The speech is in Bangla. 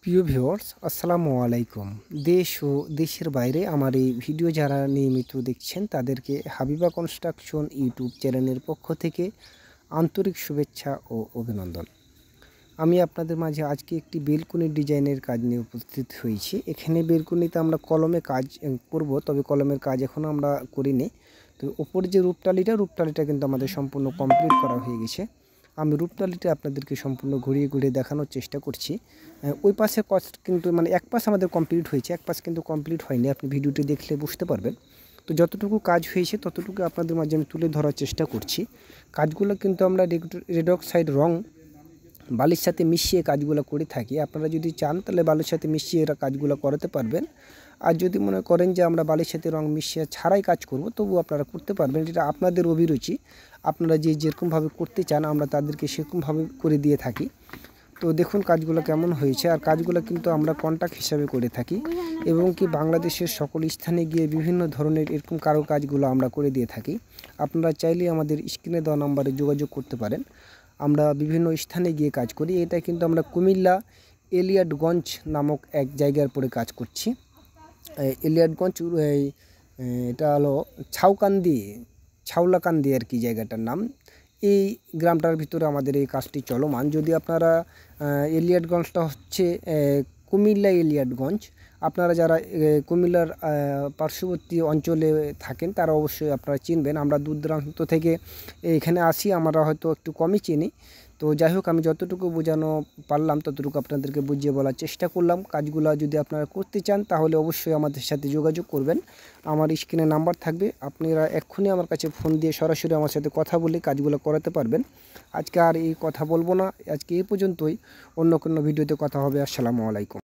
প্রিয় ভিউয়ার্স, আসসালামু আলাইকুম। দেশ ও দেশের বাইরে আমার এই ভিডিও যারা নিয়মিত দেখছেন তাদেরকে হাবিবা কনস্ট্রাকশন ইউটিউব চ্যানেলের পক্ষ থেকে আন্তরিক শুভেচ্ছা ও অভিনন্দন। আমি আপনাদের মাঝে আজকে একটি বেলকনির ডিজাইনের কাজ নিয়ে উপস্থিত হয়েছি। এখানে বেলকনিতে আমরা কলমে কাজ করব, তবে কলমের কাজ এখনও আমরা করিনি। তো ওপর যে রূপটালিটা কিন্তু আমাদের সম্পূর্ণ কমপ্লিট করা হয়ে গেছে। আমি রূপটালিটা আপনাদেরকে সম্পূর্ণ ঘুরিয়ে ঘুরিয়ে দেখানোর চেষ্টা করছি। ওই পাশে কাজ কিন্তু এক পাশ আমাদের কমপ্লিট হয়েছে, এক পাশ কিন্তু কমপ্লিট হয়নি। আপনি ভিডিওটি দেখলে বুঝতে পারবেন। তো যতটুকু কাজ হয়েছে ততটুকু আপনাদের মাঝে আমি তুলে ধরার চেষ্টা করছি। কাজগুলো কিন্তু আমরা রেড অক্সাইড রং বালির সাথে মিশিয়ে কাজগুলো করে থাকি। আপনারা যদি চান তাহলে বালির সাথে মিশিয়ে এরা কাজগুলো করাতে পারবেন। আর যদি মনে করেন যে আমরা বালির সাথে রং মিশিয়ে ছাড়াই কাজ করব, তবুও আপনারা করতে পারবেন। এটা আপনাদের অভিরুচি। আপনারা যেরকমভাবে করতে চান আমরা তাদেরকে সেরকমভাবে করে দিয়ে থাকি। তো দেখুন কাজগুলো কেমন হয়েছে। আর কাজগুলো কিন্তু আমরা কন্ট্রাক্ট হিসাবে করে থাকি এবং কি বাংলাদেশের সকল স্থানে গিয়ে বিভিন্ন ধরনের এরকম কাজগুলো আমরা করে দিয়ে থাকি। আপনারা চাইলে আমাদের স্ক্রিনে দেওয়া নম্বরে যোগাযোগ করতে পারেন। আমরা বিভিন্ন স্থানে গিয়ে কাজ করি। এটা কিন্তু আমরা কুমিল্লা এলিয়াটগঞ্জ নামক এক জায়গার পরে কাজ করছি। এলিয়াটগঞ্জ এটা হলো ছাউলাকান্দি আর কি জায়গাটার নাম। এই গ্রামটার ভিতরে আমাদের এই কাজটি চলমান। যদি আপনারা এলিয়াটগঞ্জটা হচ্ছে কুমিল্লা এলিয়াটগঞ্জ, আপনারা যারা কুমিল্লার পার্শ্ববর্তী অঞ্চলে থাকেন তারা অবশ্যই আপনারা চিনবেন। আমরা দূর দূরান্ত থেকে এখানে আসি, আমরা হয়তো একটু কমই চিনি। তো যাই হোক, আমি যতটুকু বোঝানো পারলাম ততটুকু আপনাদেরকে বুঝিয়ে বলার চেষ্টা করলাম। কাজগুলো যদি আপনারা করতে চান তাহলে অবশ্যই আমাদের সাথে যোগাযোগ করবেন। আমার স্ক্রিনে নাম্বার থাকবে, আপনারা এক্ষুনি আমার কাছে ফোন দিয়ে সরাসরি আমার সাথে কথা বলে কাজগুলো করাতে পারবেন। আজকে আর এই কথা বলবো না, আজকে এই পর্যন্তই। অন্য কোনো ভিডিওতে কথা হবে। আসসালামু আলাইকুম।